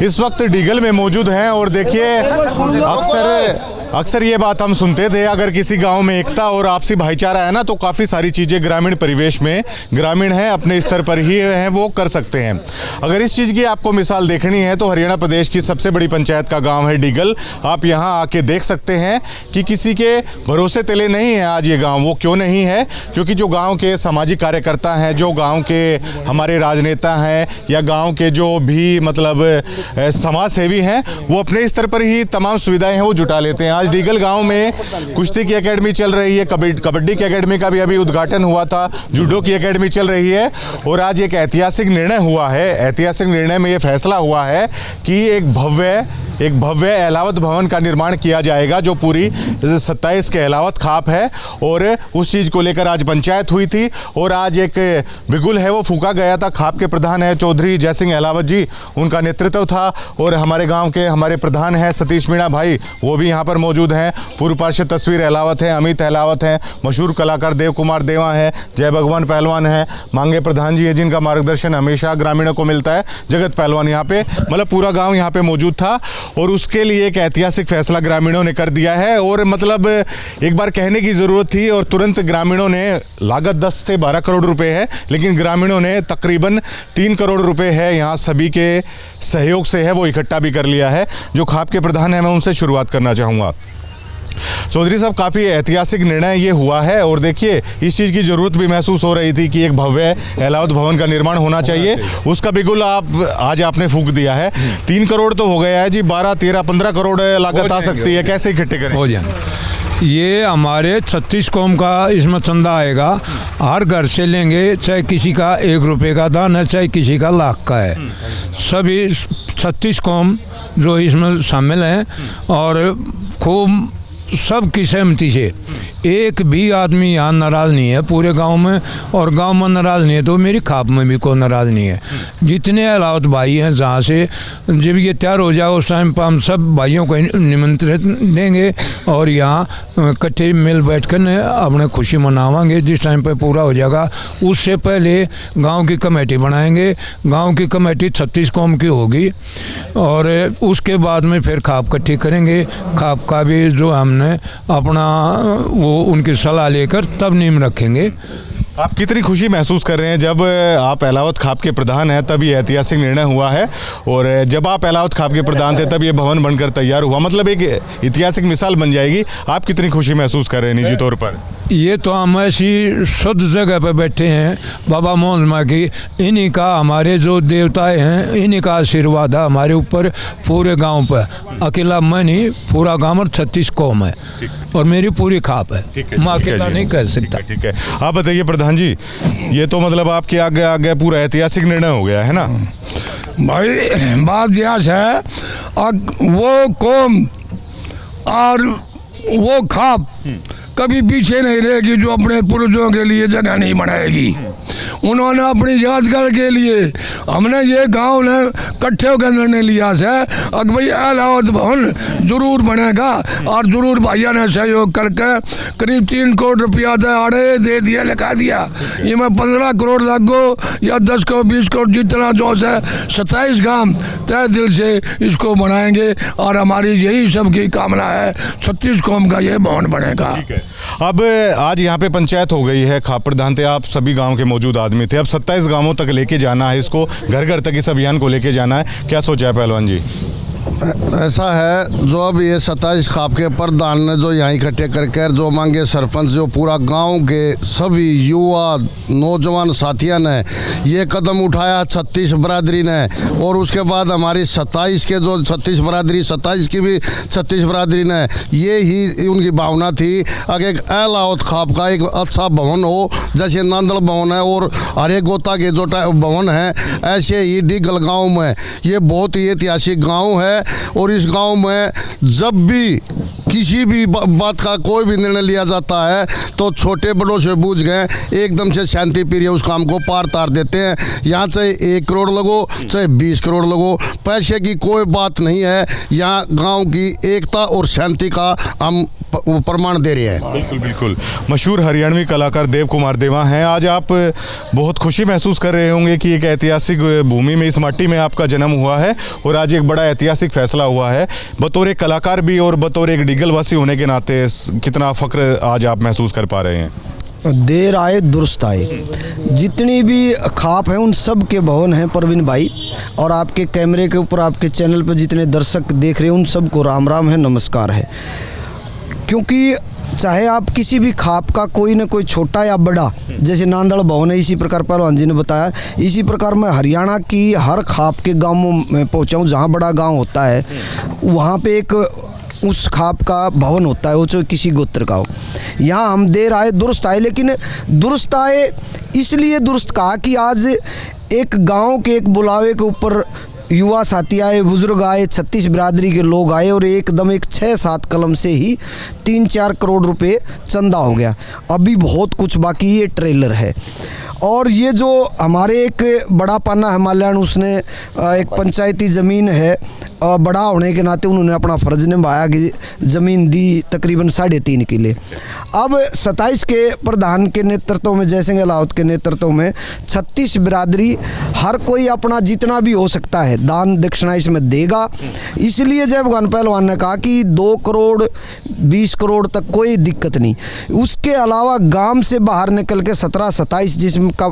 इस वक्त डीगल में मौजूद हैं और देखिए अक्सर ये बात हम सुनते थे, अगर किसी गांव में एकता और आपसी भाईचारा है ना तो काफ़ी सारी चीज़ें ग्रामीण परिवेश में ग्रामीण हैं अपने स्तर पर ही हैं वो कर सकते हैं। अगर इस चीज़ की आपको मिसाल देखनी है तो हरियाणा प्रदेश की सबसे बड़ी पंचायत का गांव है डीगल। आप यहां आके देख सकते हैं कि किसी के भरोसे तले नहीं है आज ये गांव। वो क्यों नहीं है? क्योंकि जो गांव के सामाजिक कार्यकर्ता हैं, जो गांव के हमारे राजनेता हैं या गांव के जो भी मतलब समाज सेवी हैं, वो अपने स्तर पर ही तमाम सुविधाएं हैं वो जुटा लेते हैं। आज डीगल गांव में कुश्ती की एकेडमी चल रही है, कबड्डी की एकेडमी का भी अभी उद्घाटन हुआ था, जूडो की एकेडमी चल रही है और आज एक ऐतिहासिक निर्णय हुआ है। ऐतिहासिक निर्णय में ये फैसला हुआ है कि एक भव्य एलावत भवन का निर्माण किया जाएगा जो पूरी 27 के एलावत खाप है और उस चीज़ को लेकर आज पंचायत हुई थी और आज एक बिगुल है वो फूका गया था। खाप के प्रधान है चौधरी जय सिंह अहलावत जी, उनका नेतृत्व था और हमारे गांव के हमारे प्रधान हैं सतीश मीणा भाई, वो भी यहाँ पर मौजूद हैं। पूर्व पार्षद तस्वीर अहलावत हैं, अमित अहलावत हैं, मशहूर कलाकार देव कुमार देवा हैं, जय भगवान पहलवान हैं, मांगे प्रधान जी है जिनका मार्गदर्शन हमेशा ग्रामीणों को मिलता है, जगत पहलवान यहाँ पे, मतलब पूरा गाँव यहाँ पे मौजूद था और उसके लिए एक ऐतिहासिक फैसला ग्रामीणों ने कर दिया है। और मतलब एक बार कहने की ज़रूरत थी और तुरंत ग्रामीणों ने, लागत 10 से 12 करोड़ रुपए है लेकिन ग्रामीणों ने तकरीबन 3 करोड़ रुपए है यहाँ सभी के सहयोग से है वो इकट्ठा भी कर लिया है। जो खाप के प्रधान है मैं उनसे शुरुआत करना चाहूँगा। चौधरी साहब, काफ़ी ऐतिहासिक निर्णय ये हुआ है और देखिए इस चीज़ की ज़रूरत भी महसूस हो रही थी कि एक भव्य एलावत भवन का निर्माण होना चाहिए। उसका बिगुल आज आपने फूंक दिया है। 3 करोड़ तो हो गया है जी, 12, 13, 15 करोड़ लागत आ सकती है, कैसे इकट्ठे करें? हो जाए। ये हमारे 36 कौम का इसमें चंदा आएगा, हर घर से लेंगे, चाहे किसी का 1 रुपये का दान है चाहे किसी का लाख का है, सभी 36 कौम जो इसमें शामिल हैं और खूब सबकी सहमति से। एक भी आदमी यहाँ नाराज़ नहीं है पूरे गांव में और गांव में नाराज़ नहीं है तो मेरी खाप में भी कोई नाराज़ नहीं है। जितने अलावत भाई हैं जहाँ से जब ये तैयार हो जाए उस टाइम पर हम सब भाइयों को निमंत्रण देंगे और यहाँ इकट्ठे मिल बैठ कर अपने खुशी मनावांगे। जिस टाइम पर पूरा हो जाएगा उससे पहले गाँव की कमेटी बनाएंगे। गाँव की कमेटी 36 कौम की होगी और उसके बाद में फिर खाप इकट्ठी करेंगे। खाप का भी जो हमने अपना वो उनकी सलाह लेकर तब नींव रखेंगे। आप कितनी खुशी महसूस कर रहे हैं जब आप एलावत खाप के प्रधान हैं तब ये ऐतिहासिक निर्णय हुआ है और जब आप एलावत खाप के प्रधान थे तब ये भवन बनकर तैयार हुआ, मतलब एक ऐतिहासिक मिसाल बन जाएगी। आप कितनी खुशी महसूस कर रहे हैं निजी तौर पर? ये तो हम ऐसी शुद्ध जगह पर बैठे हैं बाबा मोहन माँ की, इन्हीं का हमारे जो देवताएं हैं इन्हीं का आशीर्वाद है हमारे ऊपर पूरे गांव पर। अकेला मैं नहीं, पूरा गांव में 36 कौम है और मेरी पूरी खाप है, मैं अकेला नहीं कह सकता। ठीक है, आप बताइए प्रधान जी, ये तो मतलब आपके आगे पूरा ऐतिहासिक निर्णय हो गया है ना भाई? बात यह है वो कौम और वो खाप कभी पीछे नहीं रहेगी जो अपने पूर्वजों के लिए जगह नहीं बनाएगी। उन्होंने अपनी यादगार के लिए हमने ये गांव ने इकट्ठे होकर निर्णय लिया है कि भाई एलावत भवन जरूर बनेगा और जरूर भैया ने सहयोग करके करीब 3 करोड़ रुपया दे दिया, लिखा दिया। ये मैं 15 करोड़ लगो या 10 करोड़ 20 करोड़ जितना जो है 27 गांव तय दिल से इसको बनाएंगे और हमारी यही सबकी कामना है 36 कौम का ये भवन बनेगा। अब आज यहाँ पे पंचायत हो गई है, खाप प्रधान थे आप, सभी गांव के मौजूद आदमी थे। अब 27 गांवों तक लेके जाना है इसको, घर घर तक इस अभियान को लेके जाना है। क्या सोचा है पहलवान जी? ऐसा है जो अब ये 27 खाप के प्रधान ने जो यहाँ इकट्ठे करके जो मांगे सरपंच जो पूरा गांव के सभी युवा नौजवान साथियों ने ये कदम उठाया 36 बरादरी ने और उसके बाद हमारी 27 के जो 36 बरादरी 27 की भी 36 बरादरी ने ये ही उनकी भावना थी अगर एक एलावत खाप का एक अच्छा भवन हो जैसे नांदल भवन है और हरे गोता के जो भवन है ऐसे ही डीगल गाँव में ये बहुत ही ऐतिहासिक गाँव है और इस गांव में जब भी किसी भी बात का कोई भी निर्णय लिया जाता है तो छोटे बड़ों से बूझ गए एकदम से शांति प्रिय उस काम को पार तार देते हैं। यहाँ चाहे 1 करोड़ लगो चाहे 20 करोड़ लगो, पैसे की कोई बात नहीं है। यहाँ गांव की एकता और शांति का हम प्रमाण दे रहे हैं। बिल्कुल बिल्कुल। मशहूर हरियाणवी कलाकार देव कुमार देवा हैं। आज आप बहुत खुशी महसूस कर रहे होंगे कि एक ऐतिहासिक भूमि में, इस माटी में आपका जन्म हुआ है और आज एक बड़ा ऐतिहासिक फैसला हुआ है। बतौर एक कलाकार भी और बतौर एक डीगलवासी होने के नाते कितना फ़ख्र आज आप महसूस कर पा रहे हैं? देर आए दुरुस्त आए। जितनी भी खाप हैं उन सब के भवन हैं प्रवीण भाई, और आपके कैमरे के ऊपर आपके चैनल पर जितने दर्शक देख रहे हैं उन सबको राम राम है, नमस्कार है। क्योंकि चाहे आप किसी भी खाप का कोई न कोई छोटा या बड़ा, जैसे नांदड़ भवन है, इसी प्रकार पहलवान जी ने बताया, इसी प्रकार मैं हरियाणा की हर खाप के गांवों में पहुंचा हूं। जहां बड़ा गांव होता है वहां पे एक उस खाप का भवन होता है, वो चाहे किसी गोत्र का हो। यहाँ हम देर आए दुरुस्त आए, लेकिन दुरुस्त आए इसलिए दुरुस्त कहा कि आज एक गांव के एक बुलावे के ऊपर युवा साथी आए, बुजुर्ग आए, 36 बिरादरी के लोग आए और एकदम एक 6-7 कलम से ही 3-4 करोड़ रुपए चंदा हो गया। अभी बहुत कुछ बाकी, ये ट्रेलर है। और ये जो हमारे एक बड़ा पाना हिमालयन, उसने एक पंचायती ज़मीन है, बड़ा होने के नाते उन्होंने अपना फ़र्ज़ निभाया कि ज़मीन दी तकरीबन 3.5 किले। अब 27 के प्रधान के नेतृत्व में, जयसिंह अलाउत के नेतृत्व में 36 बिरादरी हर कोई अपना जितना भी हो सकता है दान दक्षिणा इसमें देगा। इसलिए जयभगवान पहलवान ने कहा कि 2 करोड़ 20 करोड़ तक कोई दिक्कत नहीं। उसके अलावा गांव से बाहर निकल के 17-27 जिसमें का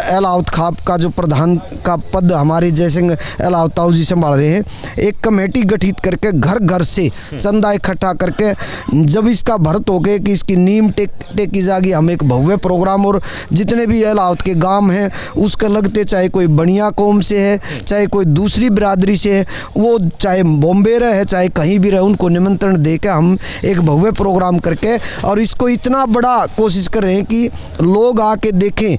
अलाउत खाप का जो प्रधान का पद हमारे जयसिंह अलाउत ताऊ जी संभाल रहे हैं, एक कमेटी गठित करके घर घर से चंदा इकट्ठा करके जब इसका भरत हो गए कि इसकी नींव टेकी जाएगी, हम एक भव्य प्रोग्राम, और जितने भी अलाउत के गांव हैं उसका लगते, चाहे कोई बनिया कौम से है, चाहे कोई दूसरी बिरादरी से है, वो चाहे बॉम्बे रहे चाहे कहीं भी रहे, उनको निमंत्रण दे के हम एक भव्य प्रोग्राम करके और इसको इतना बड़ा कोशिश कर रहे हैं कि लोग आके देखें,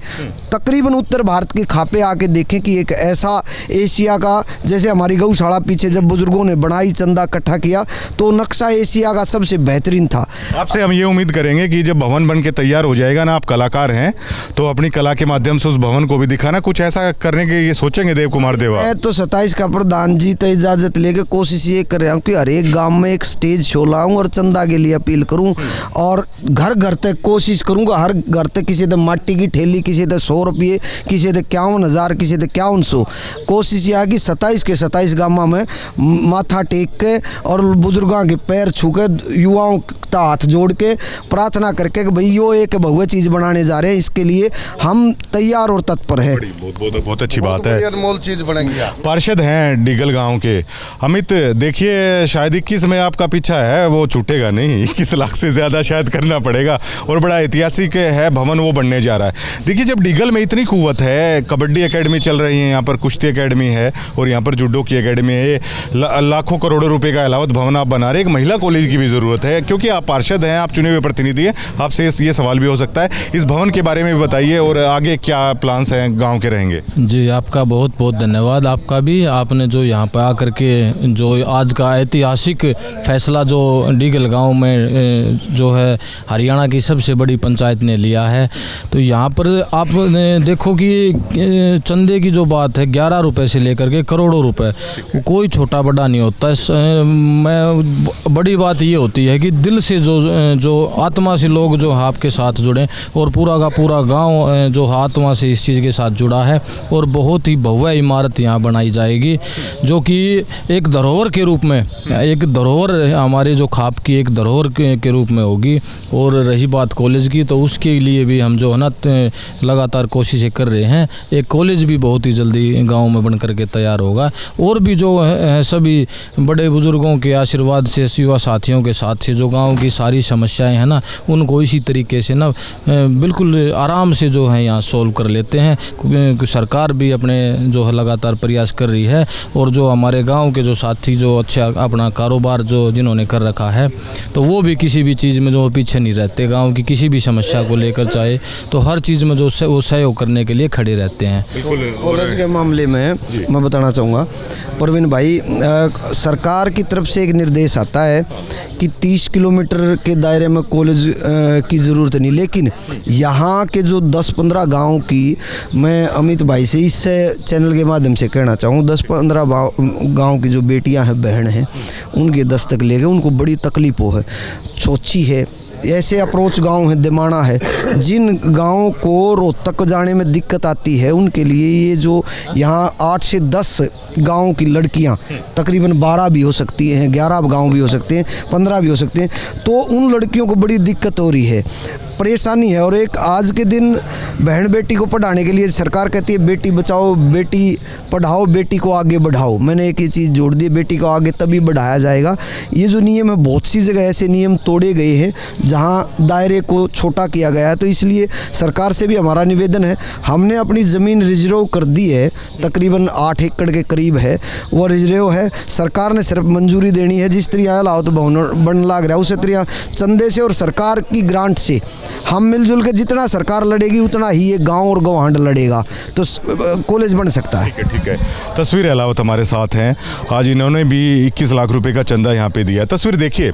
तकरीबन उत्तर भारत के खापे आके देखें कि एक ऐसा एशिया का, जैसे हमारी गौशाला पीछे जब बुजुर्गों ने बनाई, चंदा इकट्ठा किया, तो नक्शा एशिया का सबसे बेहतरीन था। आपसे हम ये उम्मीद करेंगे कि जब भवन बन के तैयार हो जाएगा ना, आप कलाकार हैं तो अपनी कला के माध्यम से उस भवन को भी दिखाना, कुछ ऐसा करने के ये सोचेंगे देव कुमार देवा? मैं तो 27 का प्रधान जी तो इजाज़त लेके कोशिश ये कर रहा हूँ कि हर एक गाँव में एक स्टेज शो लाऊं और चंदा के लिए अपील करूँ, और घर घर तक कोशिश करूँगा, हर घर तक किसी तो माटी की ठेली, किसी तो 100 रुपये, किसी तो 51,000, किसी तो 5100। कोशिश यह है कि 27 के 27 गाँव में माथा टेक के और बुजुर्गों के पैर छू के, युवाओं का हाथ जोड़ के प्रार्थना करके कि भाई यो एक भव्य चीज़ बनाने जा रहे हैं, इसके लिए हम तैयार और तत्पर हैं। बहुत अच्छी बात है, अनमोल चीज़ बनेगी। पार्षद हैं डीगल गांव के अमित, देखिए शायद 21 में आपका पीछा है वो छूटेगा नहीं, 21 लाख से ज़्यादा शायद करना पड़ेगा, और बड़ा ऐतिहासिक है भवन वो बनने जा रहा है। देखिए जब डीगल में इतनी कुव्वत है, कबड्डी एकेडमी चल रही है, यहाँ पर कुश्ती एकेडमी है और यहाँ पर जूडो की एकेडमी है, लाखों करोड़ों रुपए का अलावत भवन आप बना रहे, एक महिला कॉलेज की भी ज़रूरत है, क्योंकि आप पार्षद हैं, आप चुने हुए प्रतिनिधि हैं, आपसे ये सवाल भी हो सकता है। इस भवन के बारे में भी बताइए और आगे क्या प्लान्स हैं गांव के रहेंगे? जी आपका बहुत बहुत धन्यवाद। आपका भी, आपने जो यहाँ पर आकर के जो आज का ऐतिहासिक फैसला जो डीगल गांव में जो है हरियाणा की सबसे बड़ी पंचायत ने लिया है, तो यहाँ पर आप देखो कि चंदे की जो बात है 11 रुपये से लेकर के करोड़ों रुपए, कोई छोटा बड़ा नहीं होता है। मैं बड़ी बात ये होती है कि दिल से जो आत्मा से लोग जो आपके साथ जुड़े, और पूरा का पूरा गांव जो आत्मा से इस चीज़ के साथ जुड़ा है, और बहुत ही भव्य इमारत यहाँ बनाई जाएगी जो कि एक धरोहर के रूप में, एक धरोहर हमारे जो खाप की एक धरोहर के रूप में होगी। और रही बात कॉलेज की, तो उसके लिए भी हम जो है ना लगातार कोशिशें कर रहे हैं। एक कॉलेज भी बहुत ही जल्दी गाँव में बन करके तैयार होगा, और भी जो है सभी बड़े बुजुर्गों के आशीर्वाद से, युवा साथियों के साथ से जो गांव की सारी समस्याएं हैं ना, उनको इसी तरीके से ना बिल्कुल आराम से जो है यहाँ सोल्व कर लेते हैं। सरकार भी अपने जो है लगातार प्रयास कर रही है, और जो हमारे गांव के जो साथी जो अच्छा अपना कारोबार जो जिन्होंने कर रखा है, तो वो भी किसी भी चीज़ में जो पीछे नहीं रहते। गाँव की किसी भी समस्या को लेकर चाहे तो हर चीज़ में जो जो वो सहयोग करने के लिए खड़े रहते हैं। कॉलेज के मामले में मैं बताना चाहूँगा परवीन भाई, सरकार की तरफ से एक निर्देश आता है कि 30 किलोमीटर के दायरे में कॉलेज की ज़रूरत नहीं, लेकिन यहाँ के जो 10-15 गांव की मैं अमित भाई से इस चैनल के माध्यम से कहना चाहूँ, 10-15 गांव की जो बेटियां हैं, बहन हैं, उनके दस्तक लेके उनको बड़ी तकलीफ़ों है। चोची है, ऐसे अप्रोच गांव है, दिमाना है, जिन गांवों को रोहतक जाने में दिक्कत आती है, उनके लिए ये जो यहाँ 8 से 10 गांव की लड़कियां, तकरीबन 12 भी हो सकती हैं, 11 गांव भी हो सकते हैं, 15 भी हो सकते हैं, तो उन लड़कियों को बड़ी दिक्कत हो रही है, परेशानी है। और एक आज के दिन बहन बेटी को पढ़ाने के लिए सरकार कहती है बेटी बचाओ, बेटी पढ़ाओ, बेटी को आगे बढ़ाओ। मैंने एक ही चीज़ जोड़ दी, बेटी को आगे तभी बढ़ाया जाएगा। ये जो नियम है, बहुत सी जगह ऐसे नियम तोड़े गए हैं जहां दायरे को छोटा किया गया है। तो इसलिए सरकार से भी हमारा निवेदन है, हमने अपनी ज़मीन रिजर्व कर दी है, तकरीबन 8 एकड़ के करीब है, वो रिजर्व है। सरकार ने सिर्फ मंजूरी देनी है, जिस तरह लाओ तो भवन बन लाग रहा है, उसी तरह चंदे से और सरकार की ग्रांट से हम मिलजुल के जितना सरकार लड़ेगी उतना ही ये गांव और गवांड लड़ेगा, तो कॉलेज बन सकता है। ठीक है। तस्वीर अलावत हमारे साथ हैं, आज इन्होंने भी 21 लाख रुपए का चंदा यहाँ पे दिया। तस्वीर देखिए,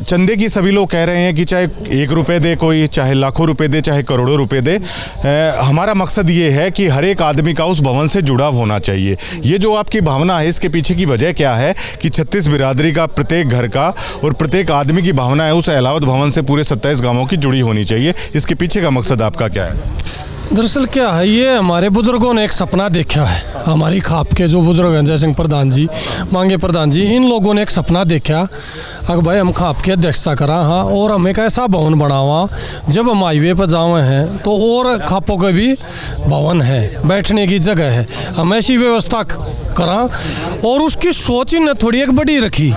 चंदे की सभी लोग कह रहे हैं कि चाहे 1 रुपये दे कोई, चाहे लाखों रुपए दे, चाहे करोड़ों रुपए दे, हमारा मकसद ये है कि हर एक आदमी का उस भवन से जुड़ाव होना चाहिए। ये जो आपकी भावना है, इसके पीछे की वजह क्या है कि 36 बिरादरी का प्रत्येक घर का और प्रत्येक आदमी की भावना है उस अलावत भवन से पूरे 27 गाँवों की जुड़ी होनी चाहिए। इसके पीछे का मकसद आपका क्या है? दरअसल क्या है, ये हमारे बुजुर्गों ने एक सपना देखा है। हमारी खाप के जो बुजुर्ग हैं, जय सिंह प्रधान जी, मांगे प्रधान जी, इन लोगों ने एक सपना देखा अगर भाई हम खाप की अध्यक्षता करा, हाँ, और हम एक ऐसा भवन बनावा जब हम हाईवे पर जावे हैं तो और खापों के भी भवन है, बैठने की जगह है, हम ऐसी व्यवस्था करा। और उसकी सोच ने थोड़ी एक बड़ी रखी।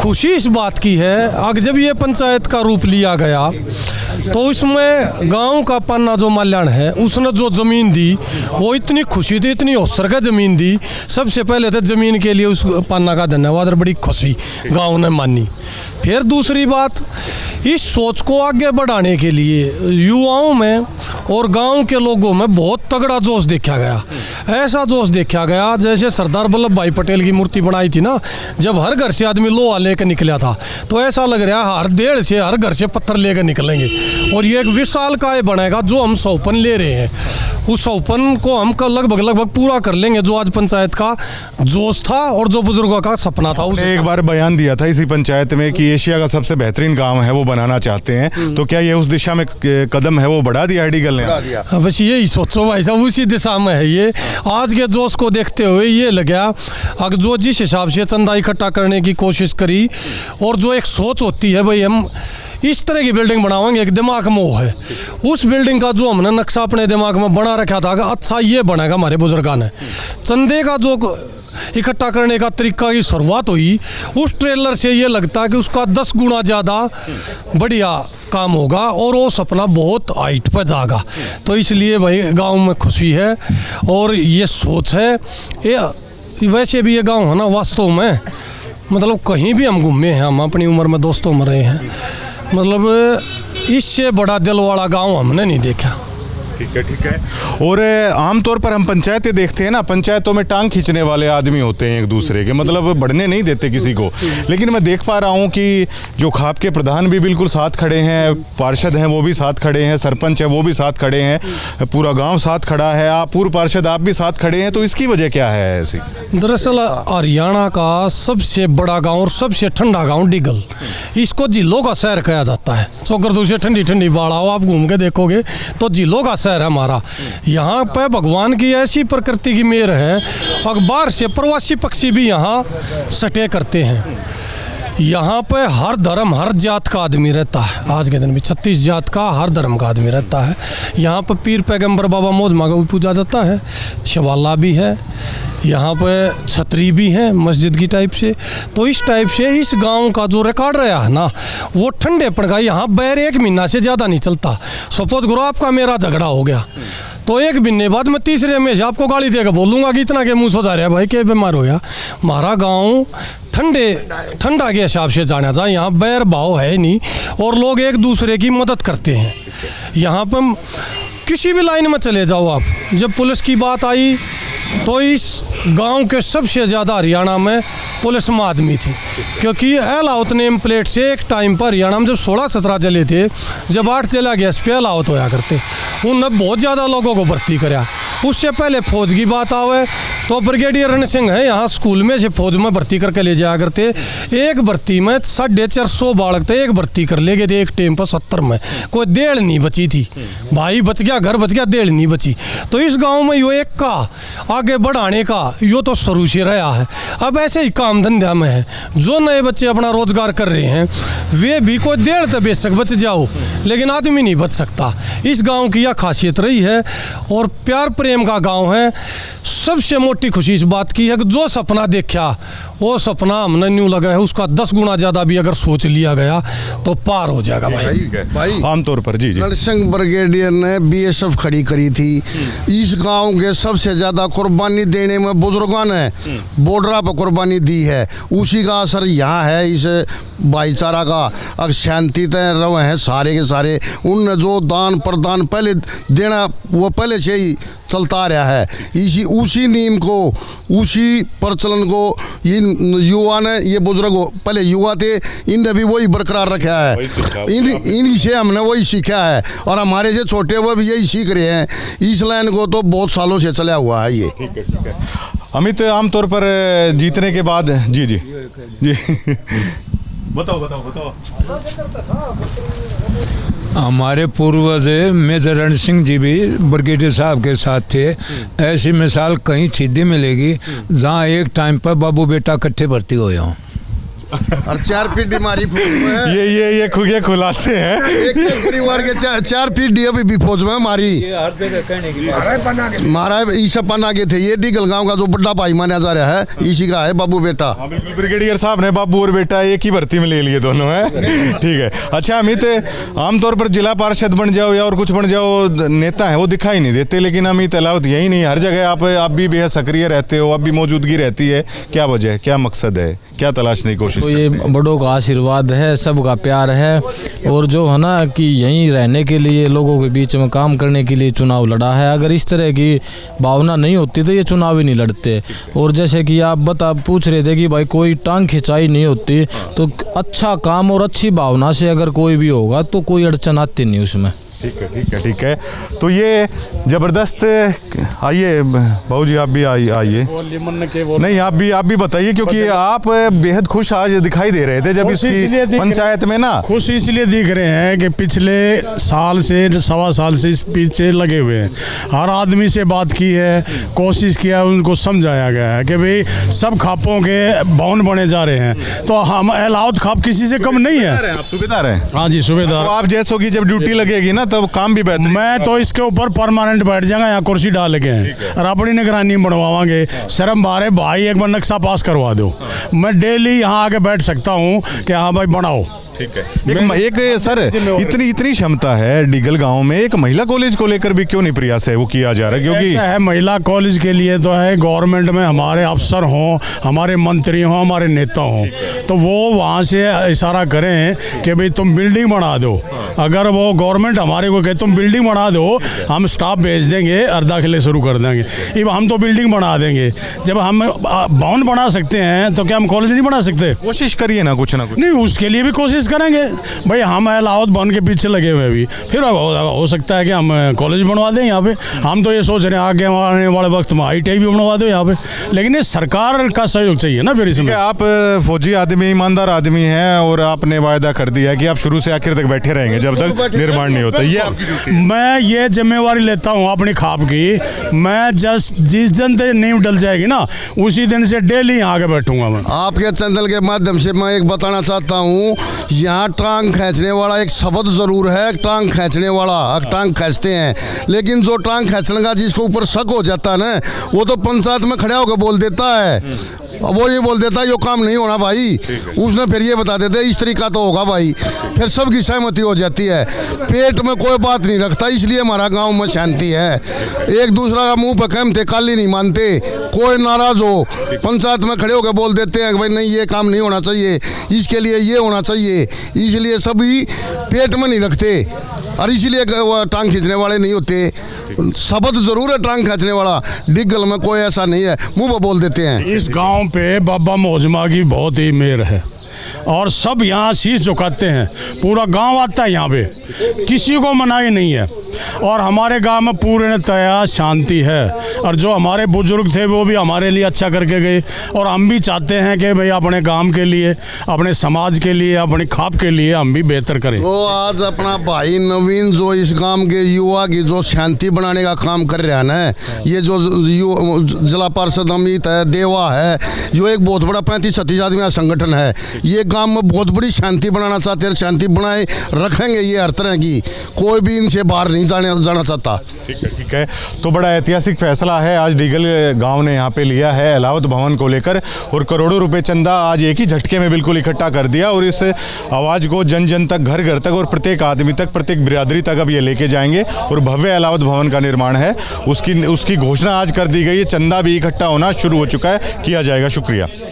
खुशी इस बात की है अगर जब ये पंचायत का रूप लिया गया तो इसमें गांव का पन्ना जो माल्याण है उसने जो ज़मीन दी वो इतनी खुशी थी, इतनी अवसर का ज़मीन दी। सबसे पहले तो ज़मीन के लिए उस पन्ना का धन्यवाद और बड़ी खुशी गांव ने मानी। फिर दूसरी बात, इस सोच को आगे बढ़ाने के लिए युवाओं में और गांव के लोगों में बहुत तगड़ा जोश देखा गया। ऐसा जोश देखा गया जैसे सरदार वल्लभ भाई पटेल की मूर्ति बनाई थी ना, जब हर घर से आदमी लोहा लेकर निकला था, तो ऐसा लग रहा है हर डेढ़ से हर घर से पत्थर लेकर निकलेंगे और ये एक विशाल काय बनेगा। जो हम सौपन ले रहे हैं उस सौपन को हम लगभग पूरा कर लेंगे, जो आज पंचायत का जोश था और जो बुजुर्गों का सपना था। एक बार बयान दिया था इसी पंचायत में कि एशिया का सबसे बेहतरीन गांव है वो बनाना चाहते हैं, तो क्या ये उस दिशा में कदम है वो बढ़ा दिया आईडीगल ने? बस यही सोचो भाई साहब, उसी दिशा में है ये। आज के जोश को देखते हुए ये लगा अगर जो जिस हिसाब से चंदा इकट्ठा करने की कोशिश करी और जो एक सोच होती है भाई हम इस तरह की बिल्डिंग बनावांगे, एक दिमाग में वो है, उस बिल्डिंग का जो हमने नक्शा अपने दिमाग में बना रखा था कि अच्छा ये बनेगा। हमारे बुजुर्गों ने चंदे का जो इकट्ठा करने का तरीका की शुरुआत हुई, उस ट्रेलर से ये लगता है कि उसका 10 गुना ज़्यादा बढ़िया काम होगा और वो सपना बहुत हाइट पर जाएगा। तो इसलिए भाई गांव में खुशी है और ये सोच है। ये वैसे भी ये गांव है ना, वास्तव में मतलब कहीं भी हम घूमे हैं, हम अपनी उम्र में दोस्तों में रहे हैं, मतलब इससे बड़ा दिल वाला गांव हमने नहीं देखा। ठीक है। और आमतौर पर हम पंचायतें देखते हैं ना, पंचायतों में टांग खींचने वाले आदमी होते हैं एक दूसरे के, मतलब बढ़ने नहीं देते किसी को। लेकिन मैं देख पा रहा हूँ कि जो खाप के प्रधान भी बिल्कुल साथ खड़े हैं, पार्षद हैं वो भी साथ खड़े हैं, सरपंच है वो भी साथ खड़े हैं, पूरा गांव साथ खड़ा है, आप पूर्व पार्षद आप भी साथ खड़े हैं, तो इसकी वजह क्या है ऐसी? दरअसल हरियाणा का सबसे बड़ा गांव और सबसे ठंडा गांव डिगल, इसको झीलों का शहर कहा जाता है। चौकरदू से ठंडी ठंडी बाढ़ आओ, आप घूम के देखोगे तो झीलों का शहर है हमारा। यहाँ पे भगवान की ऐसी प्रकृति की मेहर है, अखबार से प्रवासी पक्षी भी यहाँ सटे करते हैं। यहाँ पे हर धर्म हर जात का आदमी रहता है। आज के दिन भी 36 जात का हर धर्म का आदमी रहता है। यहाँ पे पीर पैगंबर बाबा मौजमा का भी पूजा जाता है, शवाला भी है, यहाँ पे छतरी भी है मस्जिद की टाइप से। तो इस टाइप से इस गांव का जो रिकॉर्ड रहा है ना, वो ठंडे पड़ गया। यहाँ बैर 1 महीना से ज़्यादा नहीं चलता। सपोज करो आपका मेरा झगड़ा हो गया तो 1 महीने बाद मैं तीसरे में से आपको गाली देकर बोलूँगा कि इतना के मुँह सो जा रहा है भाई, क्या बीमार हो गया। हमारा गाँव ठंडा के हिसाब से जाना था। यहाँ बैर भाव है नहीं और लोग एक दूसरे की मदद करते हैं। यहाँ पर किसी भी लाइन में चले जाओ आप, जब पुलिस की बात आई तो इस गांव के सबसे ज़्यादा हरियाणा में पुलिस में आदमी थी, क्योंकि अलाउत नेम प्लेट से एक टाइम पर हरियाणा में जब 16-17 जिले थे, जब 8 जिला गैस पे अलाउत होया करते, उनने बहुत ज़्यादा लोगों को भर्ती कराया। उससे पहले फौज की बात आवे तो ब्रिगेडियर रण सिंह है यहाँ स्कूल में से फौज में भर्ती करके ले जाया करते। एक भर्ती में 450 बालक थे, एक भर्ती कर ले गए थे एक टाइम पर 70 में, कोई देड़ नहीं बची थी भाई, बच गया घर बच गया, देड़ नहीं बची। तो इस गांव में यो एक का आगे बढ़ाने का यो तो शुरू से रहा है। अब ऐसे ही काम धंधा में है, जो नए बच्चे अपना रोजगार कर रहे हैं वे भी कोई देड़ तो बेशक बच जाओ, लेकिन आदमी नहीं बच सकता। इस गांव की यह खासियत रही है और प्यार प्रेम का गांव है। सबसे मोटी खुशी इस बात की है कि जो सपना देखा वो सपना हमने न्यू लगा है, उसका 10 गुना ज़्यादा भी अगर सोच लिया गया तो पार हो जाएगा भाई आमतौर पर। जी नरसिंह ब्रिगेडियर ने BSF खड़ी करी थी। इस गांव के सबसे ज़्यादा कुर्बानी देने में बुजुर्गों ने बॉर्डर पर कुर्बानी दी है, उसी का असर यहाँ है। इस भाईचारा का अब शांति तय रहे हैं सारे के सारे। उनने जो दान प्रदान पहले देना वो पहले से ही चलता आ रहा है। उसी नीम को, उसी प्रचलन को युवा ने, ये बुजुर्ग पहले युवा थे, इनने भी वही बरकरार रखा है। इन्हीं से हमने वही सीखा है और हमारे से छोटे वो भी यही सीख रहे हैं। इस लाइन को तो बहुत सालों से चला हुआ है ये। ठीक है। अमित, आमतौर पर जीतने के बाद जी जी जी बताओ। हमारे पूर्वज मेजर रण सिंह जी भी ब्रिगेडियर साहब के साथ थे। ऐसी मिसाल कहीं सीधी मिलेगी जहाँ एक टाइम पर बाबू बेटा इकट्ठे भर्ती हुए हों और 4 पीढ़ी हमारी फौज में है। ये खुलासे हैं। एक परिवार के 4 पीढ़ी अभी भी फौज में हमारी। महाराज ईसा पन्ना के थे, ये डीगल गांव का जो बड़ा भाई माना जा रहा है इसी का है बाबू बेटा। बिल्कुल, ब्रिगेडियर साहब ने बाबू और बेटा एक ही भर्ती में ले लिए दोनों है। ठीक है। अच्छा अमित, आमतौर पर जिला पार्षद बन जाओ या और कुछ बन जाओ, नेता है वो दिखाई नहीं देते, लेकिन अमित अलाउत यही नहीं, हर जगह आप भी बेहद सक्रिय रहते हो, आप भी मौजूदगी रहती है। क्या वजह है, क्या मकसद है, क्या तलाशने की कोशिश? तो ये बड़ों का आशीर्वाद है, सबका प्यार है, और जो है ना कि यहीं रहने के लिए, लोगों के बीच में काम करने के लिए चुनाव लड़ा है। अगर इस तरह की भावना नहीं होती तो ये चुनाव ही नहीं लड़ते। और जैसे कि आप पूछ रहे थे कि भाई कोई टांग खिंचाई नहीं होती, तो अच्छा काम और अच्छी भावना से अगर कोई भी होगा तो कोई अड़चन आती नहीं उसमें। ठीक है। तो ये ज़बरदस्त, आइए भाऊ जी, आप भी आइए। नहीं, आप भी बताइए, क्योंकि आप बेहद खुश आज दिखाई दे रहे थे जब इसकी पंचायत में ना। खुश इसलिए दिख रहे हैं कि पिछले साल से 1.25 साल से इस पीछे लगे हुए हैं, हर आदमी से बात की है, कोशिश किया, उनको समझाया गया है कि भाई सब खापों के भवन बने जा रहे हैं, तो हम अलाउत खाप किसी से कम नहीं है। आप सूबेदार हैं? हाँ जी, सूबेदार। तो आप जैसो की जब ड्यूटी लगेगी ना तब काम भी बेहतर। मैं तो इसके ऊपर परमानेंट बैठ जाऊंगा, यहाँ कुर्सी डाल के और अपनी निगरानी बनवावांगे। शर्म बारे भाई, एक बार नक्शा पास करवा दो, मैं डेली यहाँ आके बैठ सकता हूँ कि हाँ भाई बनाओ। ठीक है। एक सर, इतनी क्षमता है डीगल गांव में, एक महिला कॉलेज को लेकर भी क्यों नहीं प्रयास है वो किया जा रहा है? क्योंकि ऐसा है, महिला कॉलेज के लिए तो है गवर्नमेंट में हमारे अफसर हों, हमारे मंत्री हों, हमारे नेता हों, तो वो वहाँ से इशारा करें कि भाई तुम बिल्डिंग बना दो। अगर वो गवर्नमेंट हमारे को कहे तुम बिल्डिंग बना दो, हम स्टाफ भेज देंगे और दाखिले शुरू कर देंगे। अब हम तो बिल्डिंग बना देंगे, जब हम भवन बना सकते हैं तो क्या हम कॉलेज नहीं बना सकते? कोशिश करिए ना, कुछ नहीं, उसके लिए भी कोशिश करेंगे भाई। हम अलाउत भवन के पीछे लगे हुए भी, फिर हो सकता है कि हम कॉलेज बनवा दें यहाँ पे। हम तो ये सोच रहे हैं आगे आने वाले वक्त में ITI भी बनवा दो यहाँ पे, लेकिन ये सरकार का सहयोग चाहिए ना। फिर इसमें आप फौजी आदमी, ईमानदार आदमी हैं और आपने वायदा कर दिया कि आप शुरू से आखिर तक बैठे रहेंगे जब तक निर्माण नहीं होता। ये मैं ये जिम्मेवारी लेता हूँ अपनी खाप की। मैं जिस दिन से नींव डल जाएगी ना, उसी दिन से डेली यहाँ आके बैठूंगा। मैं आपके चैनल के माध्यम से मैं एक बताना चाहता हूँ, यहाँ टांग खींचने वाला एक शब्द जरूर है, टांग खींचने वाला, टांग खींचते हैं, लेकिन जो टांग खींचने का जिसको ऊपर शक हो जाता है ना, वो तो पंचायत में खड़ा होकर बोल देता है। वो ये बोल देता है यो काम नहीं होना भाई, उसने फिर ये बता देते इस तरीका तो होगा भाई, फिर सबकी सहमति हो जाती है। पेट में कोई बात नहीं रखता, इसलिए हमारा गांव में शांति है। एक दूसरा का मुंह पे कहते काली नहीं मानते, कोई नाराज हो पंचायत में खड़े होकर बोल देते हैं कि भाई नहीं ये काम नहीं होना चाहिए, इसके लिए ये होना चाहिए, इसलिए सभी पेट में नहीं रखते। और इसीलिए वो टांग खींचने वाले नहीं होते। शब्द जरूर है टांग खींचने वाला, डिगल में कोई ऐसा नहीं है, मुंह पर बोल देते हैं। इस गांव पे बाबा मोजमा की बहुत ही मेहर है और सब यहाँ शीश झुकाते हैं। पूरा गांव आता है यहाँ पे, किसी को मनाही नहीं है और हमारे गांव में पूर्णतया शांति है। और जो हमारे बुजुर्ग थे वो भी हमारे लिए अच्छा करके गए और हम भी चाहते हैं कि भाई अपने गांव के लिए, अपने समाज के लिए, अपने खाप के लिए हम भी बेहतर करें। तो आज अपना भाई नवीन जो इस गांव के युवा की जो शांति बनाने का काम कर रहा है ना, ये जो जिला पार्षद अमित है, देवा है, जो एक बहुत बड़ा 35-36 आदमी का संगठन है, ये गांव में बहुत बड़ी शांति बनाना चाहते हैं। शांति बनाए रखेंगे ये हर तरह की, कोई भी इनसे बाहर नहीं जाना चाहता। ठीक है। तो बड़ा ऐतिहासिक फैसला है आज डीगल गांव ने यहाँ पे लिया है अलावत भवन को लेकर, और करोड़ों रुपए चंदा आज एक ही झटके में बिल्कुल इकट्ठा कर दिया और इस आवाज़ को जन जन तक, घर घर तक और प्रत्येक आदमी तक, प्रत्येक बिरादरी तक अब ये लेके जाएंगे और भव्य अलावत भवन का निर्माण है उसकी घोषणा आज कर दी गई है। चंदा भी इकट्ठा होना शुरू हो चुका है, किया जाएगा। शुक्रिया।